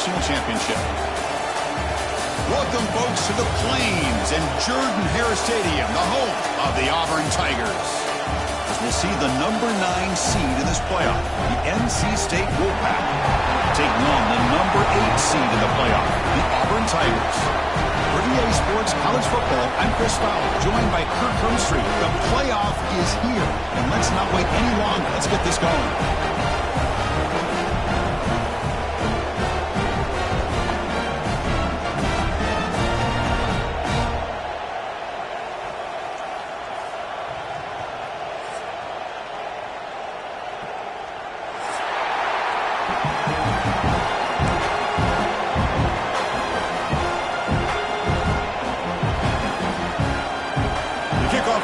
national championship. Welcome, folks, to the Plains and Jordan-Hare Stadium, the home of the Auburn Tigers. As we'll see the number 9 seed in this playoff, the NC State Wolfpack, taking on the number 8 seed in the playoff, the Auburn Tigers. For EA Sports College Football, I'm Chris Fowler, joined by Kirk Hermstreet. The playoff is here, and let's not wait any longer. Let's get this going.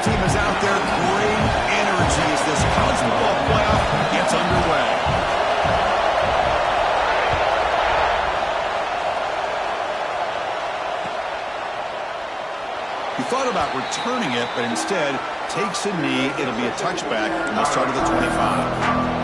Team is out there. Great energy as this college football playoff gets underway. He thought about returning it, but instead takes a knee. It'll be a touchback from the start of the 25.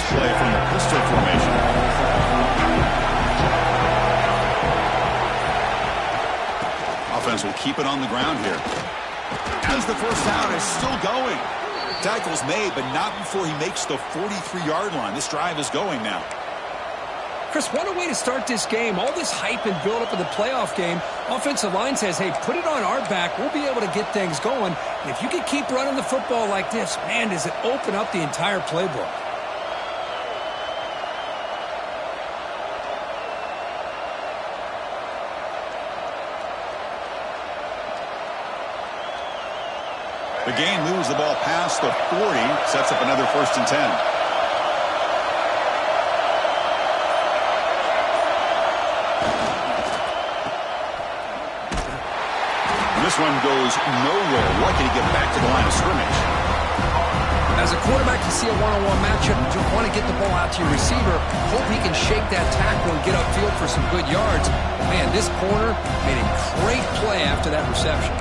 Play from the pistol formation. Offense will keep it on the ground here. As the first down is still going. Tackle's made, but not before he makes the 43-yard line. This drive is going now. Chris, what a way to start this game. All this hype and build-up of the playoff game. Offensive line says, hey, put it on our back. We'll be able to get things going. And if you can keep running the football like this, man, does it open up the entire playbook. The gain moves the ball past the 40, sets up another 1st and 10. And this one goes nowhere. Lucky to get back to the line of scrimmage. As a quarterback, you see a one-on-one matchup, you want to get the ball out to your receiver. Hope he can shake that tackle and get upfield for some good yards. Man, this corner made a great play after that reception.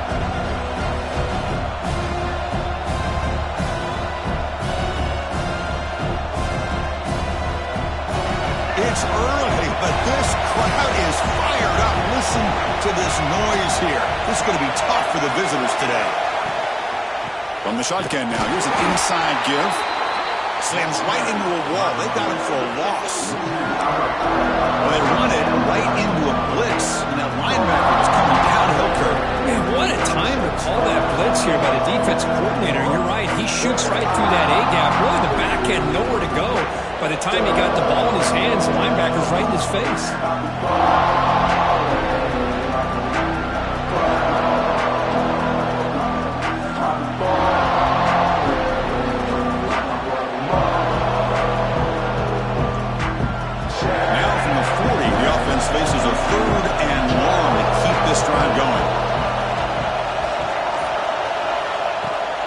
It's early, but this crowd is fired up. Listen to this noise here. This is going to be tough for the visitors today. From the shotgun now, here's an inside give. Slams right into a wall. They got him for a loss. Well, they run it right into a blitz, and that linebacker was coming downhill curve. Man, what a time to call that blitz here by the defensive coordinator. You're right. He shoots right through that A-gap. Really, the back end nowhere to go. By the time he got the ball in his hands, the linebacker's right in his face. Now from the 40, the offense faces a 3rd and long to keep this drive going.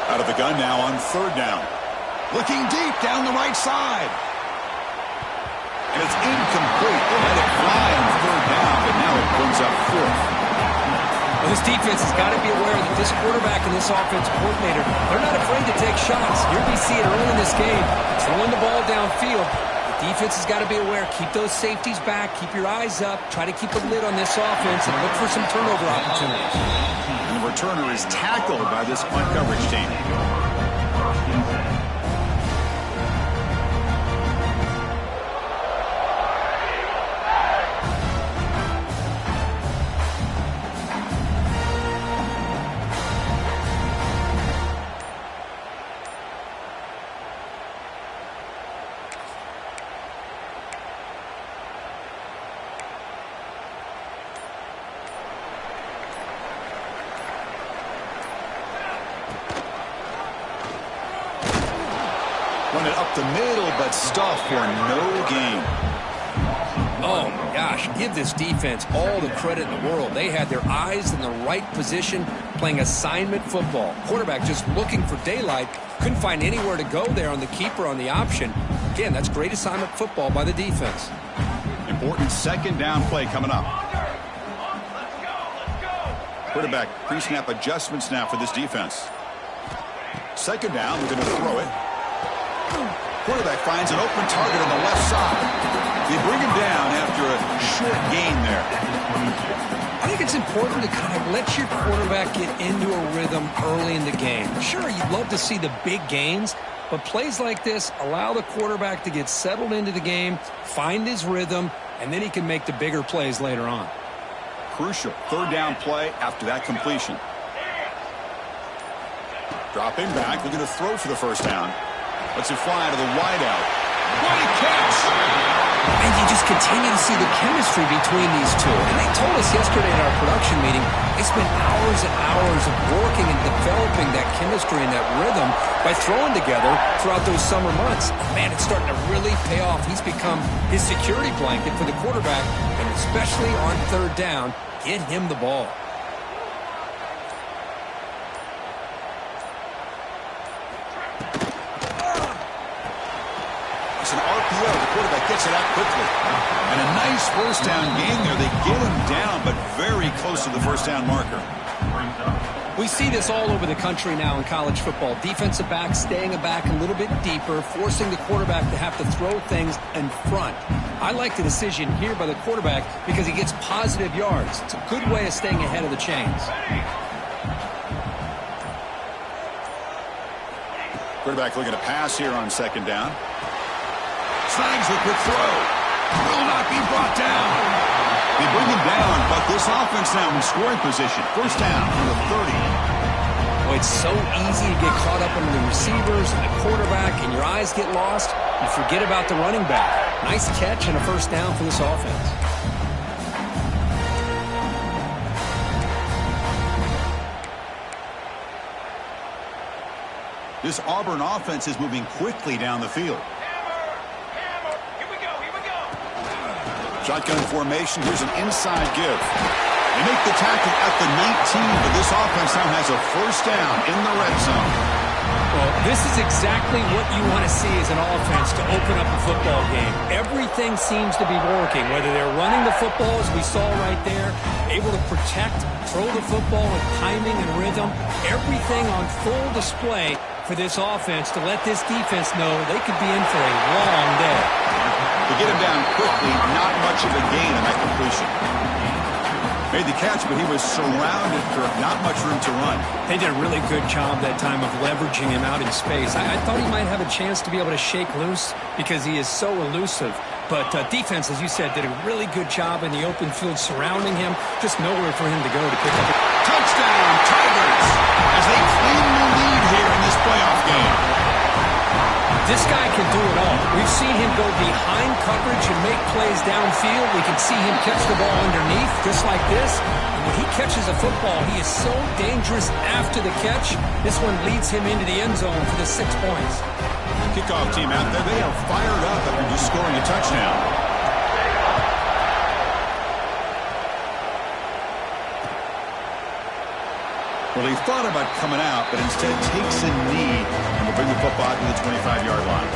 Out of the gun now on 3rd down. Looking deep down the right side. And it's incomplete. They let it fly on 3rd down, but now it brings up 4th. Well, this defense has got to be aware that this quarterback and this offensive coordinator, they're not afraid to take shots. You're going to see it early in this game, throwing the ball downfield. The defense has got to be aware. Keep those safeties back. Keep your eyes up. Try to keep a lid on this offense and look for some turnover opportunities. And the returner is tackled by this punt coverage team. Run it up the middle, but stuff for no gain. Oh, my gosh, give this defense all the credit in the world. They had their eyes in the right position, playing assignment football. Quarterback just looking for daylight, couldn't find anywhere to go there on the keeper on the option. Again, that's great assignment football by the defense. Important second down play coming up. Quarterback pre-snap adjustments now for this defense. Second down, they're going to throw it. Quarterback finds an open target on the left side. They bring him down after a short gain there. I think it's important to kind of let your quarterback get into a rhythm early in the game. Sure, you'd love to see the big gains, but plays like this allow the quarterback to get settled into the game, find his rhythm, and then he can make the bigger plays later on. Crucial third down play after that completion. Dropping back, looking to throw for the first down. Lets it fly to the wideout. What a catch! And you just continue to see the chemistry between these two. And they told us yesterday in our production meeting, they spent hours and hours of working and developing that chemistry and that rhythm by throwing together throughout those summer months. Man, it's starting to really pay off. He's become his security blanket for the quarterback, and especially on third down, get him the ball. It's an RPO. The quarterback gets it out quickly. And a nice first down gain there. They get him down, but very close to the first down marker. We see this all over the country now in college football. Defensive backs staying back a little bit deeper, forcing the quarterback to have to throw things in front. I like the decision here by the quarterback because he gets positive yards. It's a good way of staying ahead of the chains. Quarterback looking to pass here on second down. Snags the quick throw. Will not be brought down. They bring him down, but this offense now in scoring position. First down from the 30. Well, it's so easy to get caught up under the receivers and the quarterback, and your eyes get lost. You forget about the running back. Nice catch and a first down for this offense. This Auburn offense is moving quickly down the field. Shotgun formation. Here's an inside give. They make the tackle at the 19, but this offense now has a first down in the red zone. Well, this is exactly what you want to see as an offense to open up a football game. Everything seems to be working, whether they're running the football, as we saw right there, able to protect, throw the football with timing and rhythm, everything on full display for this offense to let this defense know they could be in for a long day. To get him down quickly, not much of a gain in that completion. Made the catch, but he was surrounded for not much room to run. They did a really good job that time of leveraging him out in space. I thought he might have a chance to be able to shake loose because he is so elusive. But defense, as you said, did a really good job in the open field surrounding him. Just nowhere for him to go to pick up a touchdown, Tigers, as they claim the lead here in this playoff game. This guy can do it all. We've seen him go behind coverage and make plays downfield. We can see him catch the ball underneath, just like this. And when he catches a football, he is so dangerous after the catch. This one leads him into the end zone for the 6 points. Kickoff team out there, they are fired up after just scoring a touchdown. Well, he thought about coming out, but instead takes a knee and will bring the football to the 25-yard line.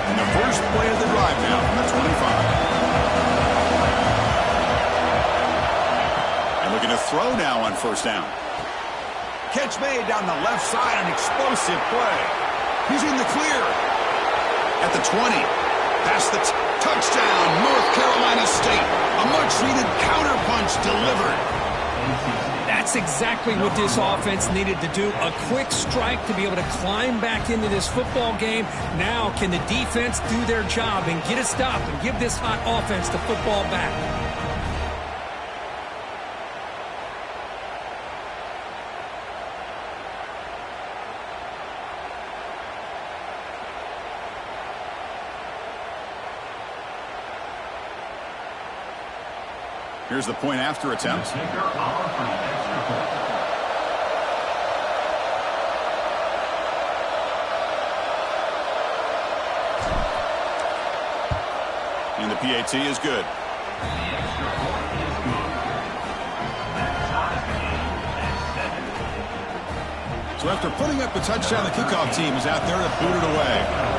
And the first play of the drive now from the 25. Looking to throw now on first down. Catch made down the left side, an explosive play. He's in the clear. At the 20. Past the touchdown, North Carolina State. A much-needed counterpunch delivered. That's exactly what this offense needed to do. A quick strike to be able to climb back into this football game. Now can the defense do their job and get a stop and give this hot offense the football back? Here's the point after attempt. And the PAT is good. So after putting up the touchdown, the kickoff team is out there to boot it away.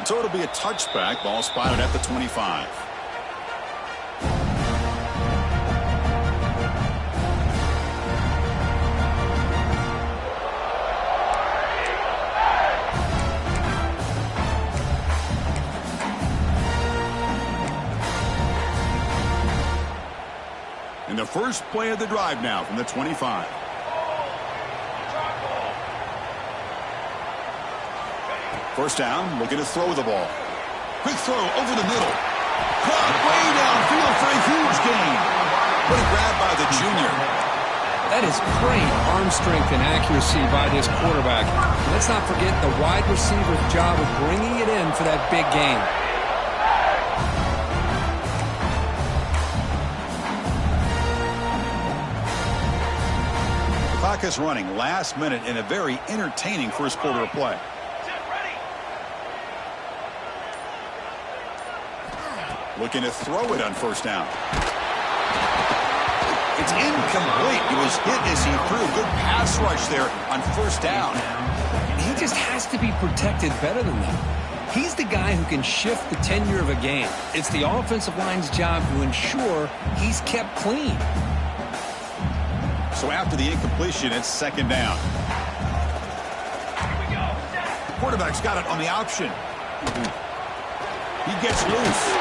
So it'll be a touchback. Ball spotted at the 25. And the first play of the drive now from the 25. First down, looking to throw the ball. Quick throw over the middle. Caught way downfield for a huge gain. What a grab by the junior. That is great arm strength and accuracy by this quarterback. Let's not forget the wide receiver's job of bringing it in for that big gain. The clock is running last minute in a very entertaining first quarter of play. Looking to throw it on first down. It's incomplete. He was hit as he threw. Good pass rush there on first down. He just has to be protected better than that. He's the guy who can shift the tenure of a game. It's the offensive line's job to ensure he's kept clean. So after the incompletion, it's second down. The quarterback's got it on the option. He gets loose.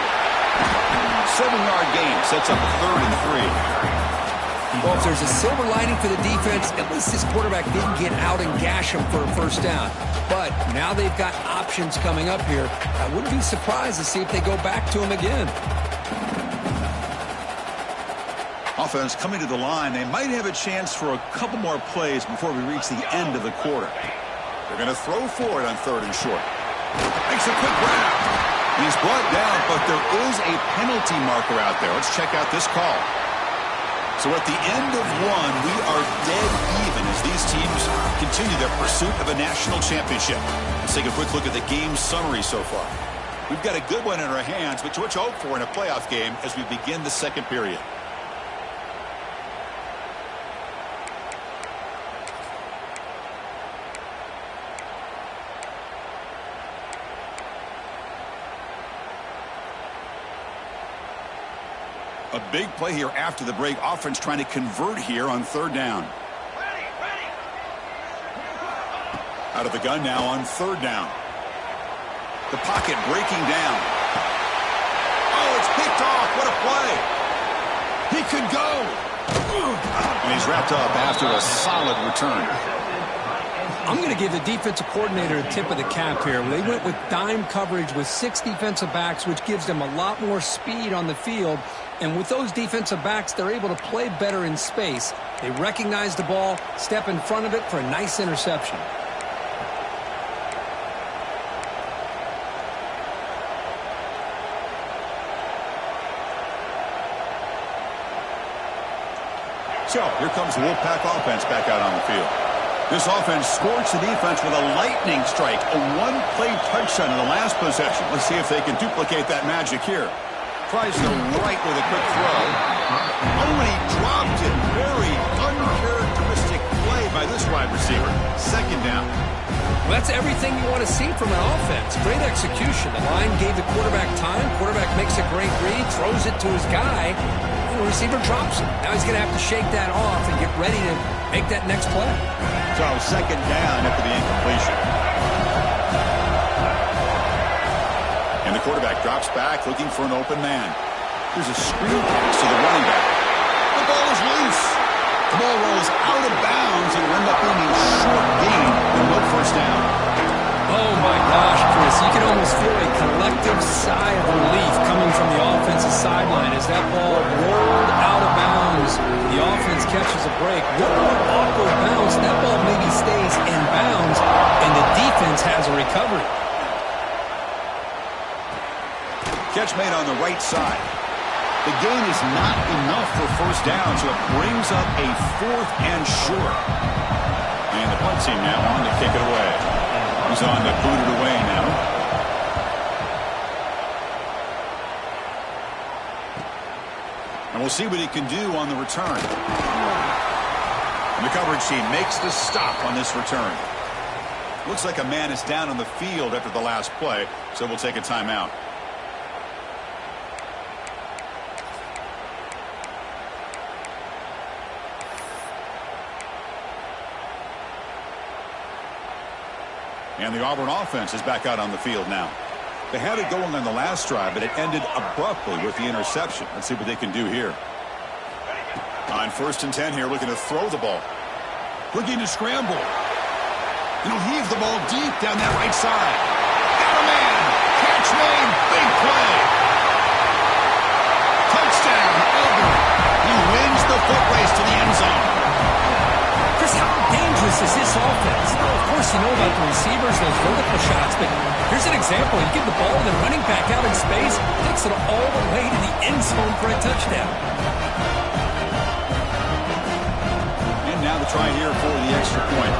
7-yard gain sets up a 3rd and 3. Well, if there's a silver lining for the defense, at least this quarterback didn't get out and gash him for a first down. But now they've got options coming up here. I wouldn't be surprised to see if they go back to him again. Offense coming to the line. They might have a chance for a couple more plays before we reach the end of the quarter. They're going to throw for it on 3rd and short. Makes a quick grab. He's brought down, but there is a penalty marker out there. Let's check out this call. So at the end of one, we are dead even as these teams continue their pursuit of a national championship. Let's take a quick look at the game summary so far. We've got a good one in our hands, but what you hope for in a playoff game as we begin the second period. A big play here after the break. Offense trying to convert here on 3rd down. Out of the gun now on 3rd down. The pocket breaking down. Oh, it's picked off. What a play. He could go. And he's wrapped up after a solid return. I'm going to give the defensive coordinator a tip of the cap here. They went with dime coverage with 6 defensive backs, which gives them a lot more speed on the field. And with those defensive backs, they're able to play better in space. They recognize the ball, step in front of it for a nice interception. So here comes the Wolfpack offense back out on the field. This offense scorched the defense with a lightning strike, a one-play touchdown in the last possession. Let's see if they can duplicate that magic here. Tries to right with a quick throw. Oh, and he dropped it. Very uncharacteristic play by this wide receiver. Second down. Well, that's everything you want to see from an offense. Great execution. The line gave the quarterback time. Quarterback makes a great read, throws it to his guy, and the receiver drops it. Now he's going to have to shake that off and get ready to make that next play. So second down after the incompletion. And the quarterback drops back looking for an open man. Here's a screen pass to the running back. The ball is loose. The ball rolls out of bounds and will end up being a short gain and no first down. Oh my gosh, Chris, you can almost feel a collective sigh of relief coming from the offensive sideline as that ball rolled out of bounds. The offense catches a break. One more awkward bounce, that ball maybe stays in bounds, and has a recovery. Catch made on the right side. The gain is not enough for first down, so it brings up a 4th and short. And the punt team now on to kick it away. He's on to boot it away now. And we'll see what he can do on the return. And the coverage team makes the stop on this return. Looks like a man is down on the field after the last play, so we'll take a timeout. And the Auburn offense is back out on the field now. They had it going on the last drive, but it ended abruptly with the interception. Let's see what they can do here. On 1st and 10 here, looking to throw the ball. Looking to scramble. He'll heave the ball deep down that right side. Got a man. Catch made. Big play. Touchdown, Auburn. He wins the foot race to the end zone. Chris, how dangerous is this offense? Now, of course, you know about the receivers, those vertical shots, but here's an example. You give the ball to the running back out in space, takes it all the way to the end zone for a touchdown. And now the try here for the extra point.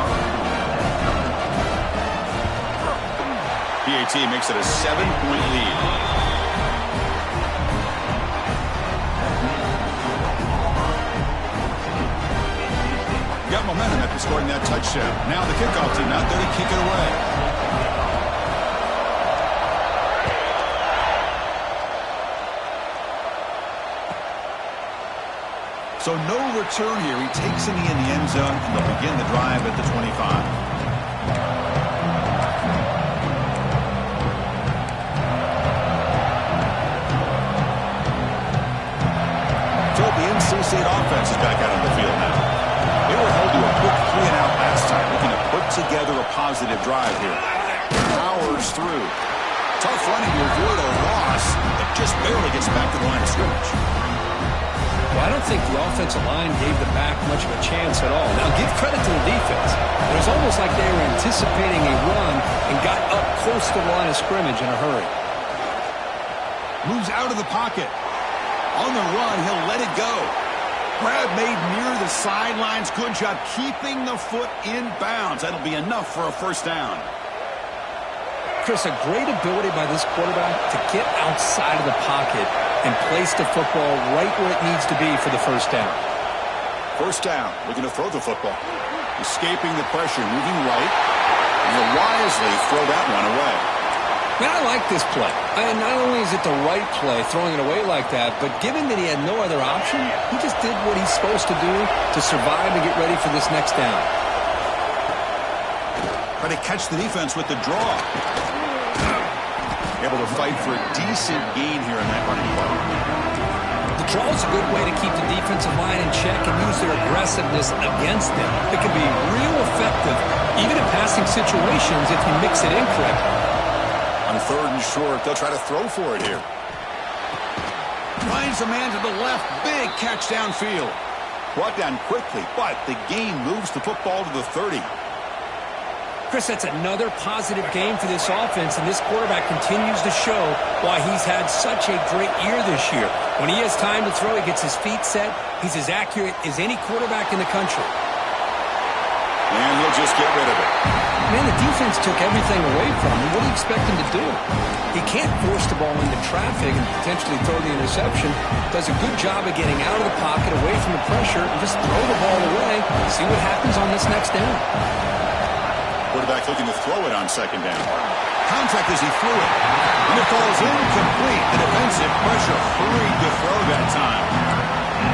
PAT makes it a 7-point lead. Got momentum after scoring that touchdown. Now the kickoff team out there to kick it away. So no return here. He takes it in the end zone, and they'll begin the drive at the 25. So the NC State offense is back out on the field now. They were held to a quick 3-and-out last time, looking to put together a positive drive here. Powers through. Tough running to avoid a loss, but just barely gets back to the line of scrimmage. Well, I don't think the offensive line gave the back much of a chance at all. Now, give credit to the defense. It was almost like they were anticipating a run and got up close to the line of scrimmage in a hurry. Moves out of the pocket. On the run, he'll let it go. Grab made near the sidelines. Good job keeping the foot in bounds. That'll be enough for a first down. Chris, a great ability by this quarterback to get outside of the pocket and place the football right where it needs to be for the first down. First down, looking to throw the football. Escaping the pressure, moving right. And he'll wisely throw that one away. Man, I like this play. And not only is it the right play, throwing it away like that, but given that he had no other option, he just did what he's supposed to do to survive and get ready for this next down. Try to catch the defense with the draw. Able to fight for a decent gain here in that running play. The draw is a good way to keep the defensive line in check and use their aggressiveness against them. It can be real effective, even in passing situations, if you mix it in correctly. On 3rd and short, they'll try to throw for it here. Finds a man to the left. Big catch downfield. Brought down quickly, but the gain moves the football to the 30. Chris, that's another positive game for this offense, and this quarterback continues to show why he's had such a great year this year. When he has time to throw, he gets his feet set. He's as accurate as any quarterback in the country. And he'll just get rid of it. Man, the defense took everything away from him. What do you expect him to do? He can't force the ball into traffic and potentially throw the interception. Does a good job of getting out of the pocket, away from the pressure, and just throw the ball away. See what happens on this next down. Quarterback looking to throw it on 2nd down. Contact as he threw it. And it falls incomplete. The defensive pressure hurried to throw that time.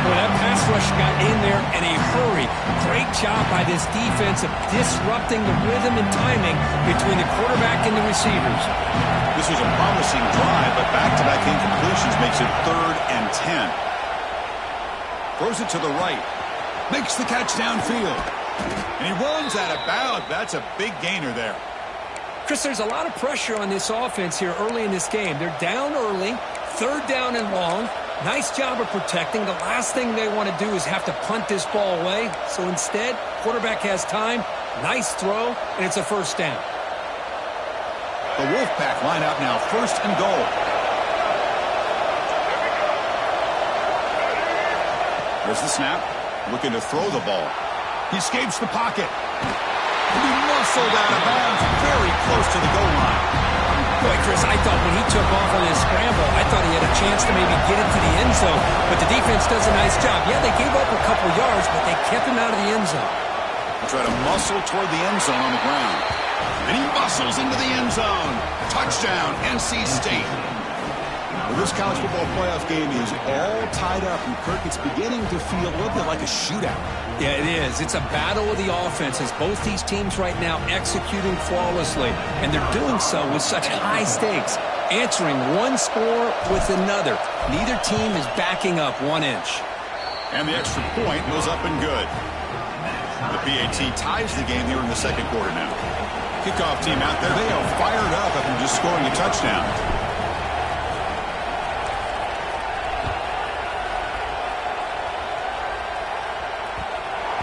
Well, that pass rush got in there in a hurry. Great job by this defense of disrupting the rhythm and timing between the quarterback and the receivers. This was a promising drive, but back-to-back incompletions makes it 3rd and 10. Throws it to the right. Makes the catch downfield. And he runs out of bounds. That's a big gainer there. Chris, there's a lot of pressure on this offense here early in this game. They're down early, 3rd down and long. Nice job of protecting. The last thing they want to do is have to punt this ball away. So instead, quarterback has time, nice throw, and it's a first down. The Wolfpack line out now, 1st and goal. There's the snap. Looking to throw the ball. He escapes the pocket. He muscled out of bounds very close to the goal line. Boy, Chris, I thought when he took off on his scramble, I thought he had a chance to maybe get into the end zone. But the defense does a nice job. Yeah, they gave up a couple yards, but they kept him out of the end zone. He'll try to muscle toward the end zone on the ground. And he muscles into the end zone. Touchdown, NC State. Well, this college football playoff game is all tied up, and Kirk, it's beginning to feel a little bit like a shootout. Yeah, it is. It's a battle of the offenses. Both these teams right now executing flawlessly, and they're doing so with such high stakes, answering one score with another. Neither team is backing up 1 inch. And the extra point goes up and good. The PAT ties the game here in the 2nd quarter now. Kickoff team out there, they are fired up after just scoring a touchdown.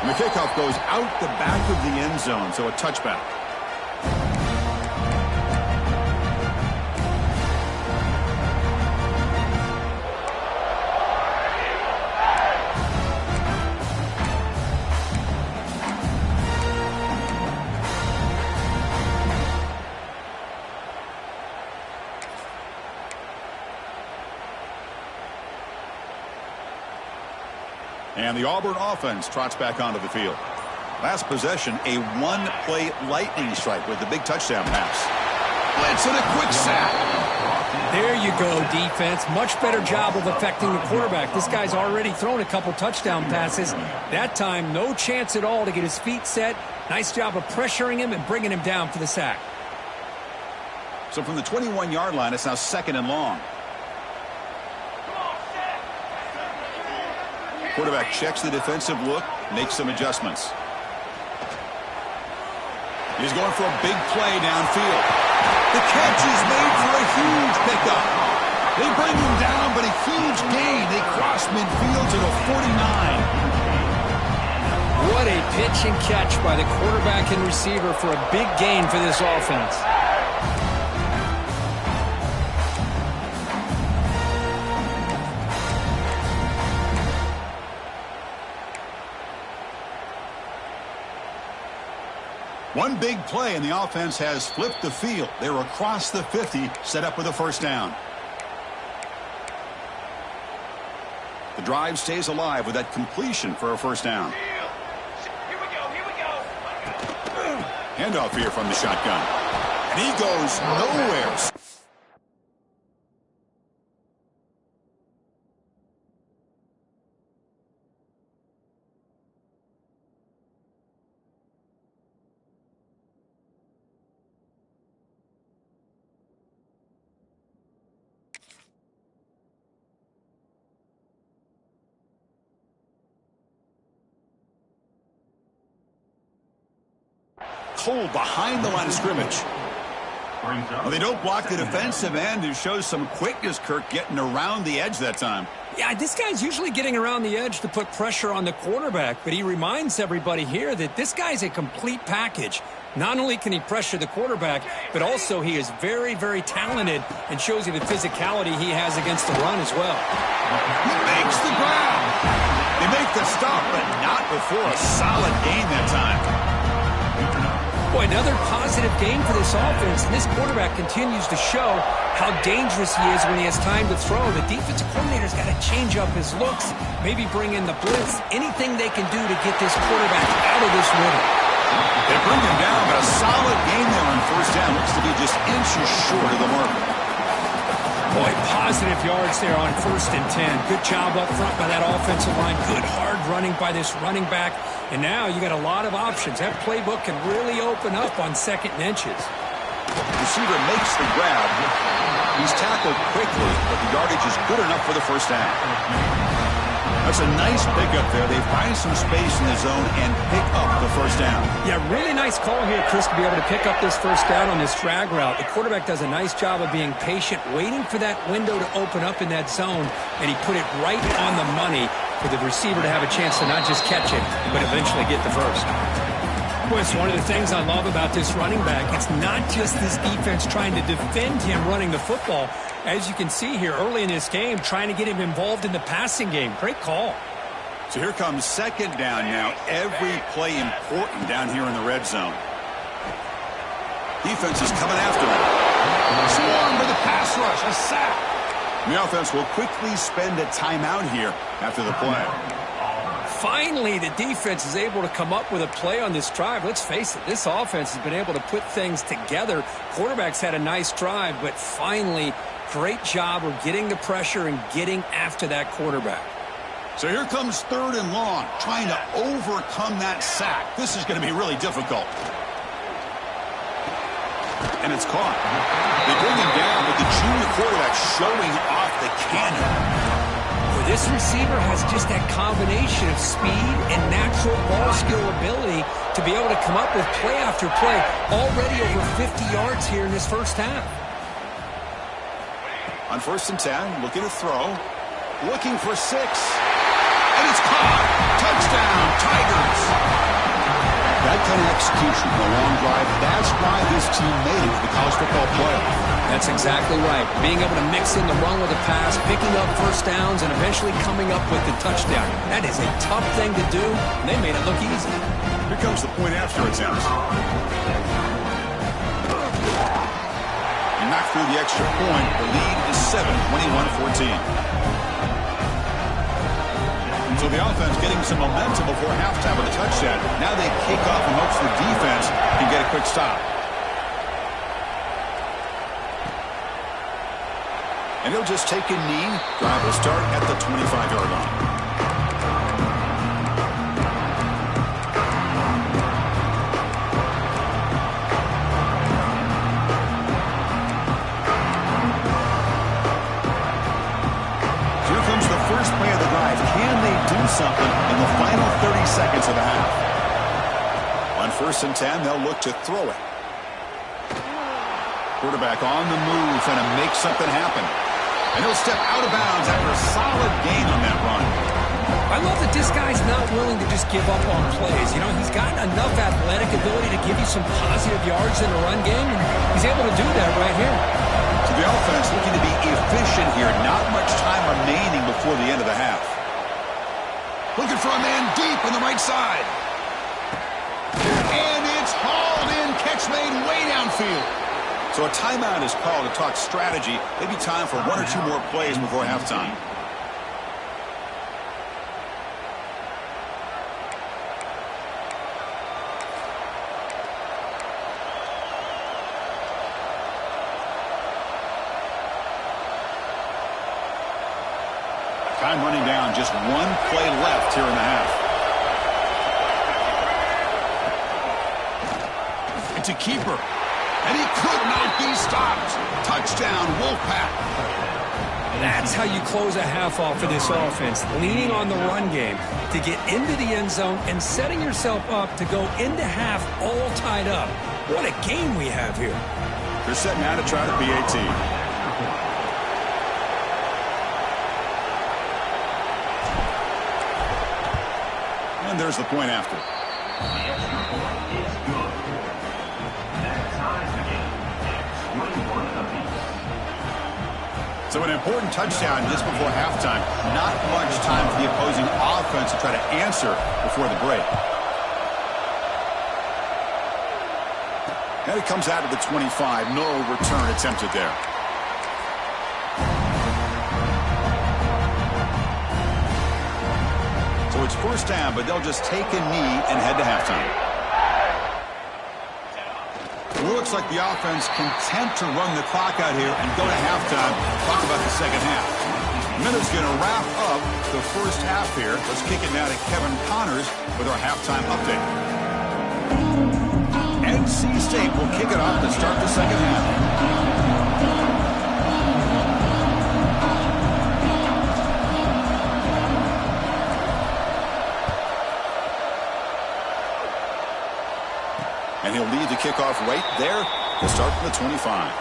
And the kickoff goes out the back of the end zone, so a touchback. And the Auburn offense trots back onto the field. Last possession, a one-play lightning strike with the big touchdown pass. Blitz and a quick sack. There you go, defense. Much better job of affecting the quarterback. This guy's already thrown a couple touchdown passes. That time, no chance at all to get his feet set. Nice job of pressuring him and bringing him down for the sack. So from the 21-yard line, it's now 2nd and long. Quarterback checks the defensive look, makes some adjustments. He's going for a big play downfield. The catch is made for a huge pickup. They bring him down, but a huge gain. They cross midfield to the 49. What a pitch and catch by the quarterback and receiver for a big gain for this offense. One big play, and the offense has flipped the field. They're across the 50, set up with a 1st down. The drive stays alive with that completion for a 1st down. Here we go. Handoff here from the shotgun. And he goes nowhere. Cole behind the line of scrimmage. Well, they don't block the defensive end, who shows some quickness, Kirk, getting around the edge that time. Yeah, this guy's usually getting around the edge to put pressure on the quarterback, but he reminds everybody here that this guy's a complete package. Not only can he pressure the quarterback, but also he is very, very talented and shows you the physicality he has against the run as well. He makes the grab. They make the stop, but not before a solid gain that time. Boy, another positive game for this offense, and this quarterback continues to show how dangerous he is when he has time to throw. The defensive coordinator's got to change up his looks, maybe bring in the blitz, anything they can do to get this quarterback out of this rhythm. They bring him down, but a solid gain there on 1st down. Looks to be just inches short of the mark. Boy, positive yards there on 1st and 10. Good job up front by that offensive line. Good hard running by this running back. And now you got a lot of options. That playbook can really open up on 2nd and inches. Receiver makes the grab. He's tackled quickly, but the yardage is good enough for the 1st down. That's a nice pickup there. They find some space in the zone and pick up the 1st down. Yeah, really nice call here, Chris, to be able to pick up this 1st down on this drag route. The quarterback does a nice job of being patient, waiting for that window to open up in that zone, and he put it right on the money for the receiver to have a chance to not just catch it, but eventually get the 1st. Boy, it's one of the things I love about this running back. It's not just this defense trying to defend him running the football. As you can see here early in this game, trying to get him involved in the passing game. Great call. So here comes second down now. Every play important down here in the red zone. Defense is coming after him. Swarm with the pass rush. A sack. The offense will quickly spend a timeout here after the play. Finally, the defense is able to come up with a play on this drive. Let's face it, this offense has been able to put things together. Quarterback's had a nice drive, but finally, great job of getting the pressure and getting after that quarterback. So here comes third and long, trying to overcome that sack. This is going to be really difficult. And it's caught. They bring him down with the junior quarterback showing off the cannon. This receiver has just that combination of speed and natural ball skill ability to be able to come up with play after play. Already over 50 yards here in this first half. On 1st and 10, looking to throw. Looking for 6. And it's caught. Touchdown, Tigers. That kind of execution in a long drive, that's why this team made it to the college football playoff. That's exactly right. Being able to mix in the run with the pass, picking up first downs, and eventually coming up with the touchdown. That is a tough thing to do, and they made it look easy. Here comes the point after attempt. And knocked through the extra point. The lead is 7, 21-14. So the offense getting some momentum before halftime with a touchdown. Now they kick off and hopes the defense can get a quick stop. And he'll just take a knee. Drive will start at the 25-yard line. Something in the final 30 seconds of the half. On 1st and 10, they'll look to throw it. Quarterback on the move, trying to make something happen. And he'll step out of bounds after a solid gain on that run. I love that this guy's not willing to just give up on plays. You know, he's got enough athletic ability to give you some positive yards in the run game, and he's able to do that right here. So the offense looking to be efficient here. Not much time remaining before the end of the half. Looking for a man deep on the right side. And it's hauled in. Catch made way downfield. So a timeout is called to talk strategy. Maybe time for 1 or 2 more plays before halftime. Time running down, just 1 play left here in the half. It's a keeper, and he could not be stopped. Touchdown, Wolfpack. That's how you close a half off for this offense, leaning on the run game to get into the end zone and setting yourself up to go into half all tied up. What a game we have here. They're setting out to try the PAT. And there's the point after. So an important touchdown just before halftime. Not much time for the opposing offense to try to answer before the break. And it comes out of the 25. No return attempted there. So it's first down, but they'll just take a knee and head to halftime. It looks like the offense content to run the clock out here and go to halftime. Talk about the second half. Minutes going to wrap up the first half here. Let's kick it now to Kevin Connors with our halftime update. NC State will kick it off to start the second half. And he'll lead the kickoff right there to start from the 25.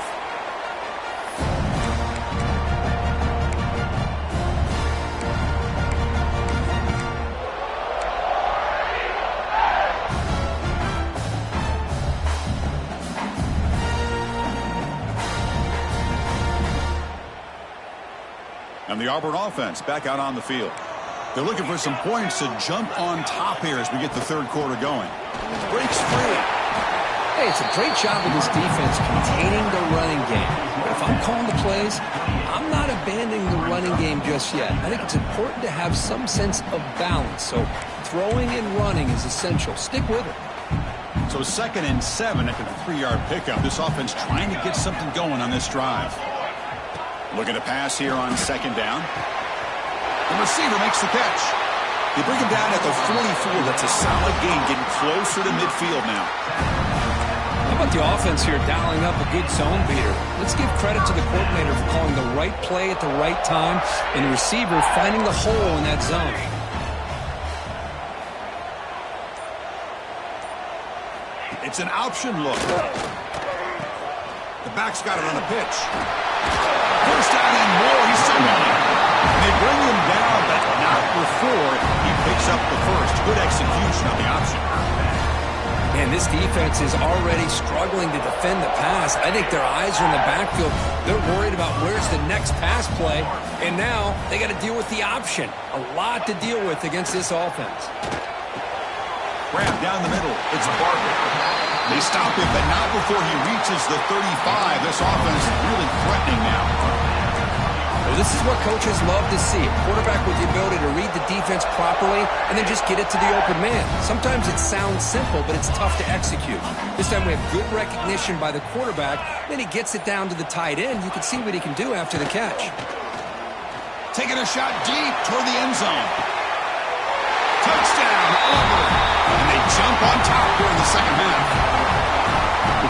And the Auburn offense back out on the field. They're looking for some points to jump on top here as we get the third quarter going. Breaks free. Hey, it's a great job of this defense containing the running game. But if I'm calling the plays, I'm not abandoning the running game just yet. I think it's important to have some sense of balance. So throwing and running is essential. Stick with it. So 2nd and 7 after the 3-yard pickup. This offense trying to get something going on this drive. Looking to pass here on 2nd down. The receiver makes the catch. They bring him down at the 44. That's a solid gain, getting closer to midfield now. How about the offense here dialing up a good zone beater? Let's give credit to the coordinator for calling the right play at the right time and the receiver finding the hole in that zone. It's an option look. The back's got it on the pitch. First down and more. He's still running. They bring him down, but not before he picks up the first. Good execution on the option. Man, this defense is already struggling to defend the pass. I think their eyes are in the backfield. They're worried about where's the next pass play. And now they got to deal with the option. A lot to deal with against this offense. Grab down the middle. It's Barber. They stop him, but not before he reaches the 35. This offense really threatening now. Well, this is what coaches love to see. A quarterback with the ability to read the defense properly and then just get it to the open man. Sometimes it sounds simple, but it's tough to execute. This time we have good recognition by the quarterback. Then he gets it down to the tight end. You can see what he can do after the catch. Taking a shot deep toward the end zone. Touchdown, Auburn. And they jump on top during the second half.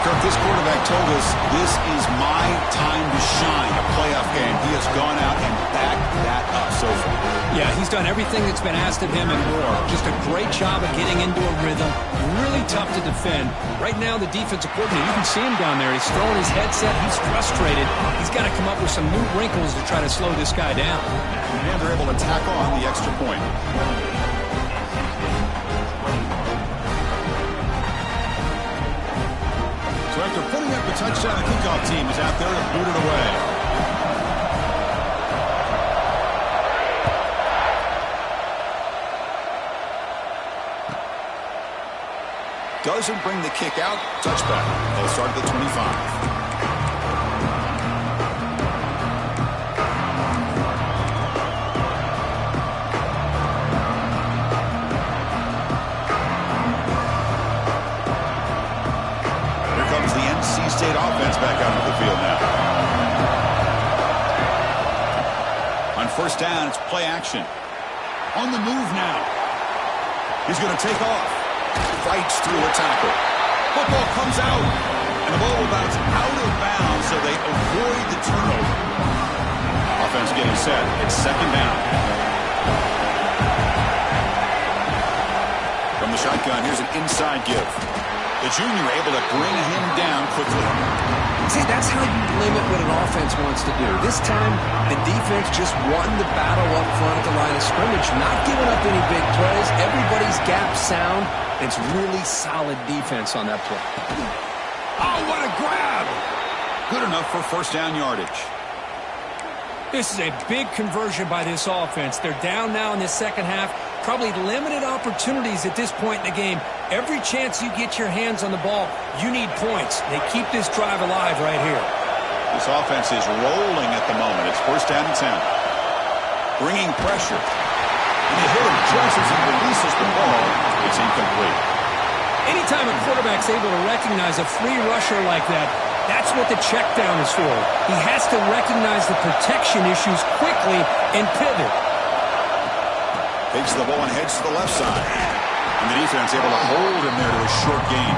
Kirk, this quarterback told us this is my time to shine, a playoff game. He has gone out and backed that up so far. Yeah, he's done everything that's been asked of him and more. Just a great job of getting into a rhythm. Really tough to defend. Right now, the defensive coordinator, you can see him down there. He's throwing his headset. He's frustrated. He's got to come up with some new wrinkles to try to slow this guy down. And they're able to tack on the extra point. So after putting up the touchdown, the kickoff team is out there to boot it away. Doesn't bring the kick out. Touchback. They'll start at the 25. State offense back out onto the field now. On first down, it's play action. On the move now. He's going to take off. Fights through a tackle. Football comes out. And the ball will bounce out of bounds, so they avoid the turnover. Offense getting set. It's second down. From the shotgun, here's an inside give. The junior able to bring him down quickly. See, that's how you limit what an offense wants to do. This time, the defense just won the battle up front at the line of scrimmage, not giving up any big plays. Everybody's gap sound. It's really solid defense on that play. Oh, what a grab! Good enough for first down yardage. This is a big conversion by this offense. They're down now in the second half. Probably limited opportunities at this point in the game. Every chance you get your hands on the ball, you need points. They keep this drive alive right here. This offense is rolling at the moment. It's first down and 10. Bringing pressure. And they hit him just as he releases the ball. It's incomplete. Anytime a quarterback's able to recognize a free rusher like that, that's what the check down is for. He has to recognize the protection issues quickly and pivot. Takes the ball and heads to the left side. And the defense able to hold him there to a short gain.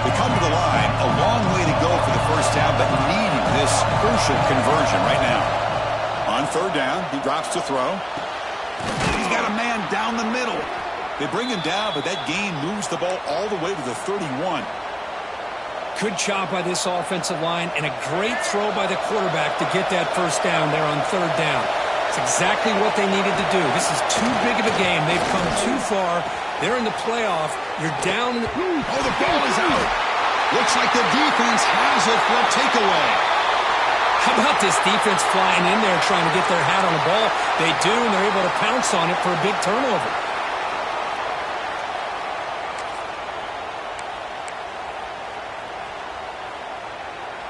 They come to the line. A long way to go for the first half, but needing this crucial conversion right now. On third down, he drops to throw. He's got a man down the middle. They bring him down, but that gain moves the ball all the way to the 31. Good job by this offensive line and a great throw by the quarterback to get that first down there on third down. It's exactly what they needed to do. This is too big of a game. They've come too far. They're in the playoff. You're down. Oh, the ball is out. Looks like the defense has it for a takeaway. How about this defense flying in there trying to get their hat on the ball? They do, and they're able to pounce on it for a big turnover.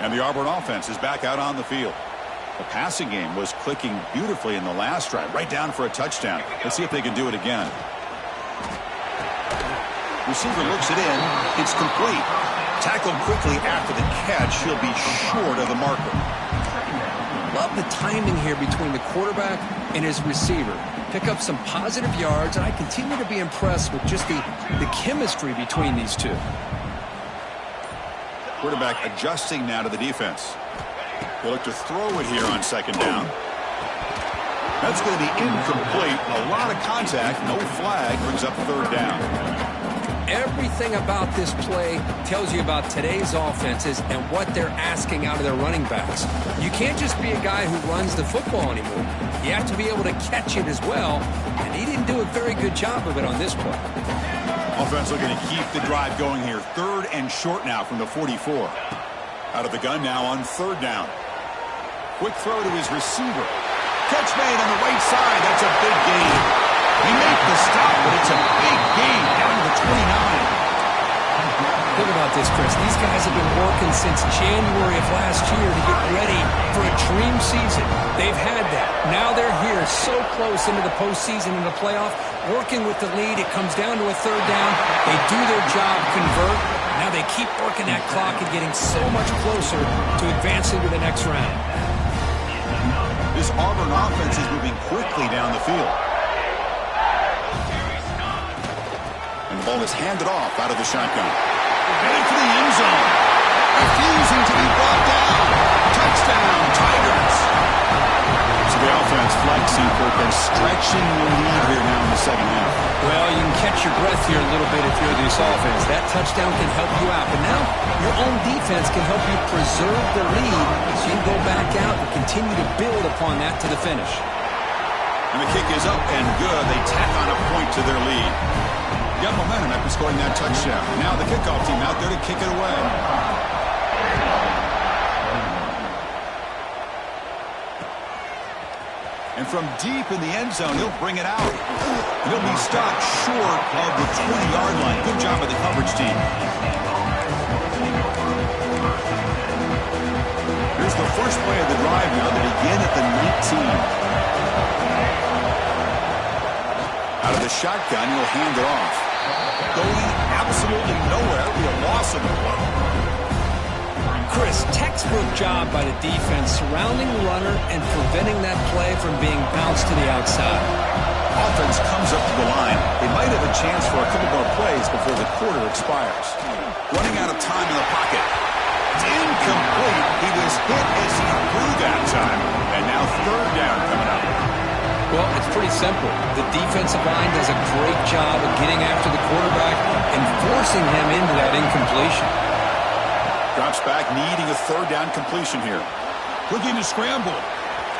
And the Auburn offense is back out on the field. The passing game was clicking beautifully in the last drive, right down for a touchdown. Let's see if they can do it again. Receiver looks it in. It's complete. Tackled quickly after the catch. He'll be short of the marker. Love the timing here between the quarterback and his receiver. Pick up some positive yards, and I continue to be impressed with just the chemistry between these two. Quarterback adjusting now to the defense. He'll look to throw it here on second down. That's going to be incomplete. A lot of contact. No flag. Brings up third down. Everything about this play tells you about today's offenses and what they're asking out of their running backs. You can't just be a guy who runs the football anymore. You have to be able to catch it as well, and he didn't do a very good job of it on this play. Offense looking to keep the drive going here. Third and short now from the 44. Out of the gun now on third down. Quick throw to his receiver. Catch made on the right side. That's a big gain. He made the stop, but it's a big gain down to the 29. Think about this, Chris. These guys have been working since January of last year to get ready for a dream season. They've had that. Now they're here so close into the postseason and the playoff, working with the lead. It comes down to a third down. They do their job, convert. Now they keep working that clock and getting so much closer to advancing to the next round. This Auburn offense is moving quickly down the field. And the ball is handed off out of the shotgun. Headed for the end zone. Refusing to be brought down. Touchdown, Tigers. So the offense flexing and stretching the lead here now in the second half. Well, you can catch your breath here a little bit if you're this offense. That touchdown can help you out. But now your own defense can help you preserve the lead so you can go back out and continue to build upon that to the finish. And the kick is up and good. They tack on a point to their lead. Got momentum after scoring that touchdown. Now the kickoff team out there to kick it away. And from deep in the end zone, he'll bring it out. He'll be stopped short of the 20-yard line. Good job by the coverage team. Here's the first play of the drive now to begin at the 19. Out of the shotgun, he'll hand it off. Going absolutely nowhere. It'll be a loss of the play. Chris, textbook job by the defense surrounding the runner and preventing that play from being bounced to the outside. Offense comes up to the line. They might have a chance for a couple more plays before the quarter expires. Running out of time in the pocket. It's incomplete. He was hit as he threw that time. And now third down coming up. Well, it's pretty simple. The defensive line does a great job of getting after the quarterback and forcing him into that incompletion. Drops back, needing a third down completion here. Looking to scramble.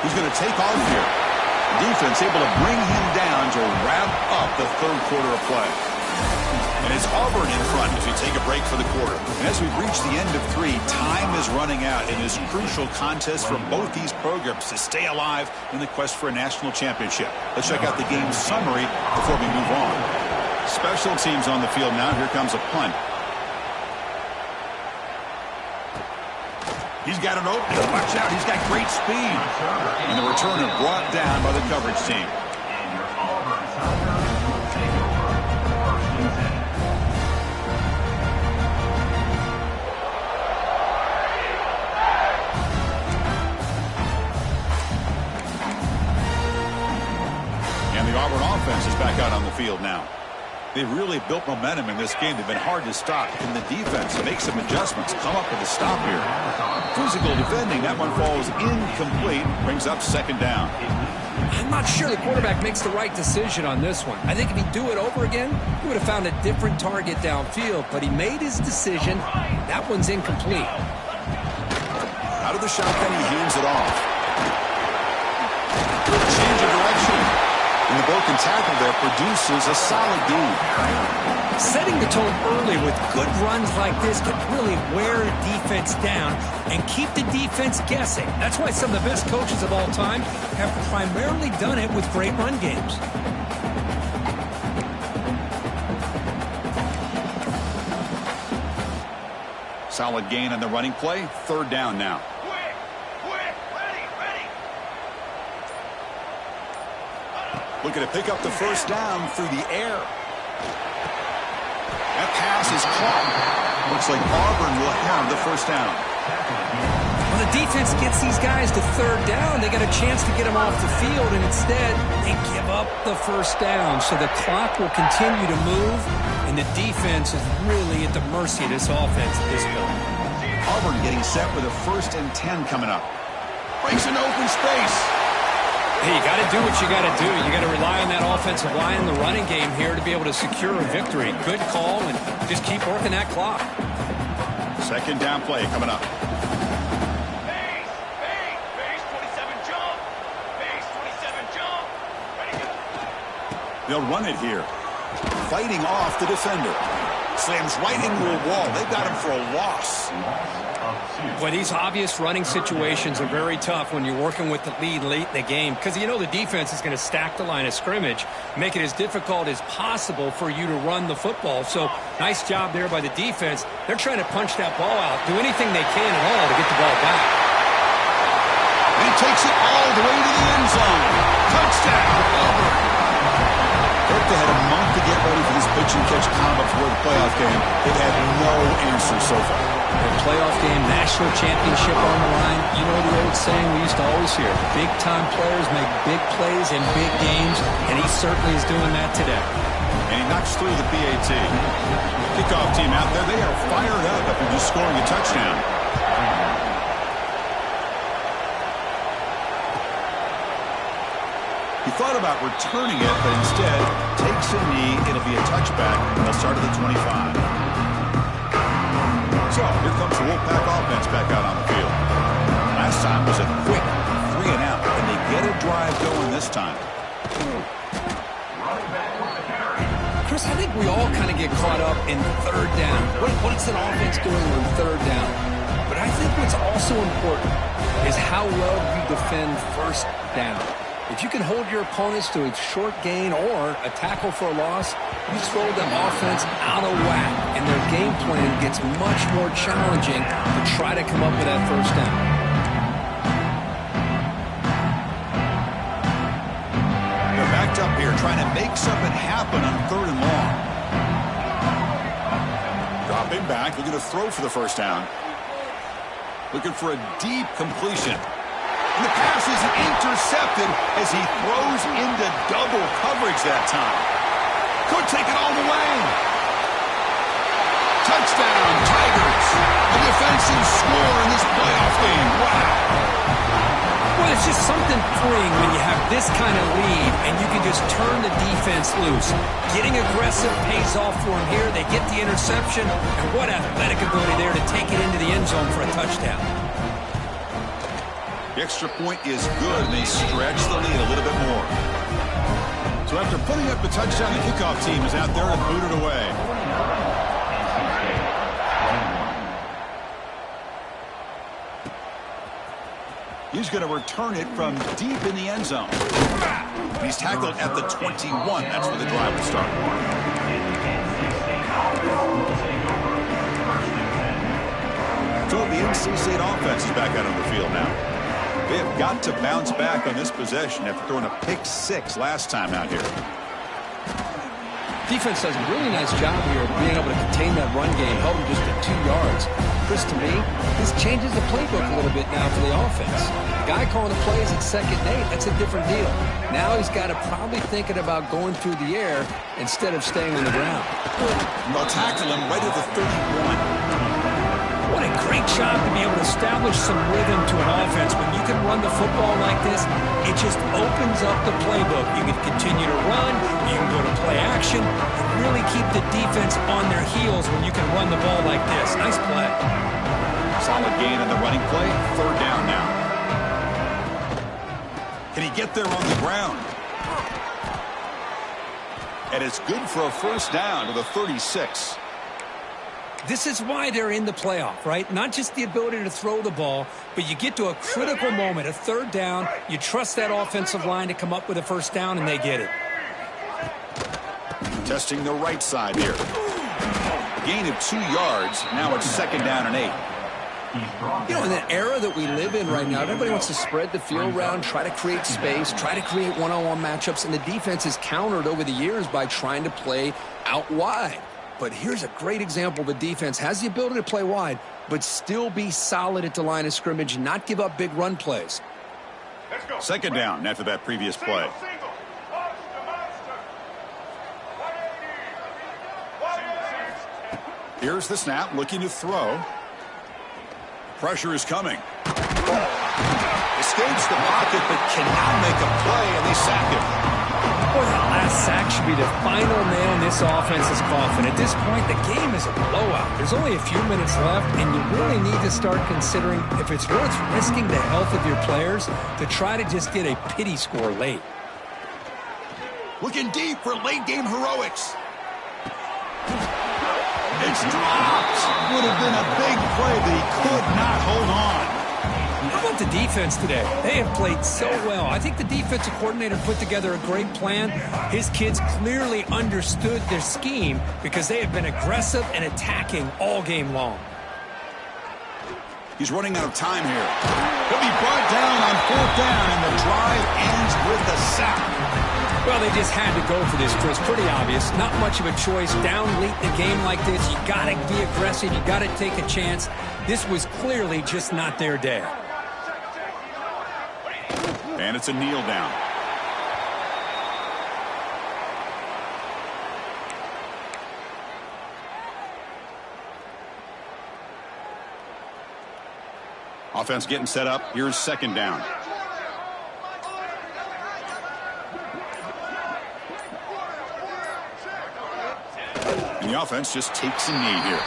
He's going to take off here. Defense able to bring him down to wrap up the third quarter of play. And it's Auburn in front as we take a break for the quarter. And as we've reached the end of 3, time is running out in this crucial contest for both these programs to stay alive in the quest for a national championship. Let's check out the game summary before we move on. Special teams on the field now. Here comes a punt. He's got it open. Watch out. He's got great speed. And the returner brought down by the coverage team. And the Auburn offense is back out on the field now. They've really built momentum in this game. They've been hard to stop. Can the defense make some adjustments, come up with a stop here? Physical defending. That one falls incomplete. Brings up second down. I'm not sure the quarterback makes the right decision on this one. I think if he'd do it over again, he would have found a different target downfield, but he made his decision. That one's incomplete. Out of the shotgun, he hands it off. Good change of direction. And the broken tackle there produces a solid gain. Setting the tone early with good runs like this can really wear a defense down and keep the defense guessing. That's why some of the best coaches of all time have primarily done it with great run games. Solid gain on the running play. Third down now. Looking to pick up the first down through the air. That pass is caught. Looks like Auburn will have the first down. When the defense gets these guys to third down, they got a chance to get them off the field, and instead they give up the first down. So the clock will continue to move, and the defense is really at the mercy of this offense at this point. Auburn getting set with a 1st and 10 coming up. Breaks into open space. Hey, you got to do what you got to do. You got to rely on that offensive line in the running game here to be able to secure a victory. Good call, and just keep working that clock. Second down play coming up. Base, 27 jump. Base, 27 jump. Ready, go. They'll run it here. Fighting off the defender. Slams right into a wall. They've got him for a loss. Boy, these obvious running situations are very tough when you're working with the lead late in the game because you know the defense is going to stack the line of scrimmage, make it as difficult as possible for you to run the football. So nice job there by the defense. They're trying to punch that ball out, do anything they can at all to get the ball back. He takes it all the way to the end zone. Touchdown, Auburn. They had a month to get ready for this pitch and catch combo for the playoff game. They've had no answer so far. A playoff game, national championship on the line. You know the old saying we used to always hear, big-time players make big plays in big games, and he certainly is doing that today. And he knocks through the PAT. Kickoff team out there, they are fired up after just scoring a touchdown. He thought about returning it, but instead takes a knee. It'll be a touchback. They'll start at the 25. So here comes the Wolfpack offense back out on the field. Last time was a quick 3 and out, and they get a drive going this time. Chris, I think we all kind of get caught up in third down. What's an offense doing on third down? But I think what's also important is how well you defend first down. If you can hold your opponents to a short gain or a tackle for a loss, you throw the offense out of whack, and their game plan gets much more challenging to try to come up with that first down. They're backed up here trying to make something happen on 3rd and long. Dropping back, looking to throw for the first down. Looking for a deep completion. And the pass is intercepted as he throws into double coverage that time. Could take it all the way. Touchdown, Tigers. A defensive score in this playoff game. Wow. Well, it's just something freeing when you have this kind of lead and you can just turn the defense loose. Getting aggressive pays off for them here. They get the interception, and what athletic ability there to take it into the end zone for a touchdown. The extra point is good, and they stretch the lead a little bit more. So after putting up the touchdown, the kickoff team is out there to boot it away. He's going to return it from deep in the end zone. He's tackled at the 21. That's where the drive will start. So the NC State offense is back out on the field now. They have got to bounce back on this possession after throwing a pick 6 last time out here. Defense does a really nice job here of being able to contain that run game, held them just at 2 yards. Chris, to me, this changes the playbook a little bit now for the offense. The guy calling the plays at 2nd and 8, that's a different deal. Now he's got to probably thinking about going through the air instead of staying on the ground. They'll tackle him right at the 31. What a great job to be able to establish some rhythm to an offense. When you can run the football like this, it just opens up the playbook. You can continue to run, you can go to play action, and really keep the defense on their heels when you can run the ball like this. Nice play. Solid gain on the running play. 3rd down now. Can he get there on the ground? And it's good for a 1st down to the 36. This is why they're in the playoff, right? Not just the ability to throw the ball, but you get to a critical moment, a 3rd down. You trust that offensive line to come up with a 1st down, and they get it. Testing the right side here. Gain of 2 yards. Now it's 2nd down and 8. You know, in the era that we live in right now, everybody wants to spread the field around, try to create space, try to create one-on-one matchups, and the defense is countered over the years by trying to play out wide. But here's a great example. The defense has the ability to play wide, but still be solid at the line of scrimmage and not give up big run plays. 2nd down after that previous play. Here's the snap, looking to throw. Pressure is coming. Escapes the pocket, but cannot make a play, and they sack him. Boy, that last sack should be the final nail in this offense's coffin. At this point, the game is a blowout. There's only a few minutes left, and you really need to start considering if it's worth risking the health of your players to try to just get a pity score late. Looking deep for late-game heroics. It's dropped. Would have been a big play, but he could not hold on. How about the defense today? They have played so well. I think the defensive coordinator put together a great plan. His kids clearly understood their scheme because they have been aggressive and attacking all game long. He's running out of time here. He'll be brought down on 4th down, and the drive ends with a sack. Well, they just had to go for this, Chris. Pretty obvious. Not much of a choice. Down late in the game like this, you got to be aggressive. You got to take a chance. This was clearly just not their day. And it's a kneel down. Offense getting set up. Here's 2nd down. And the offense just takes a knee here.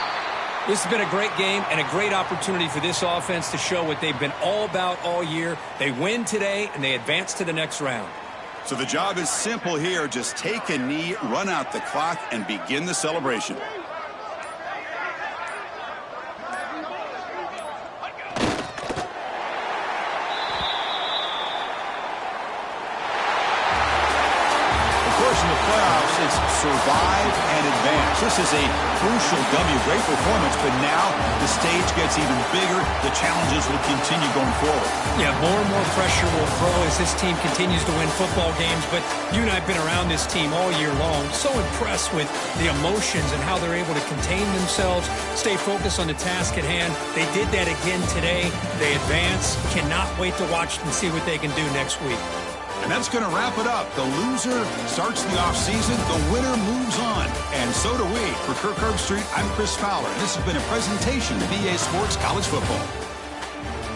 This has been a great game and a great opportunity for this offense to show what they've been all about all year. They win today, and they advance to the next round. So the job is simple here. Just take a knee, run out the clock, and begin the celebration. In the playoffs, it's survive and advance. This is a crucial W. Great performance, but now the stage gets even bigger. The challenges will continue going forward. Yeah, more and more pressure will grow as this team continues to win football games, but you and I have been around this team all year long. So impressed with the emotions and how they're able to contain themselves, stay focused on the task at hand. They did that again today. They advance. Cannot wait to watch and see what they can do next week. And that's going to wrap it up. The loser starts the offseason. The winner moves on. And so do we. For Kirk Herbstreit, I'm Chris Fowler. This has been a presentation of EA Sports College Football.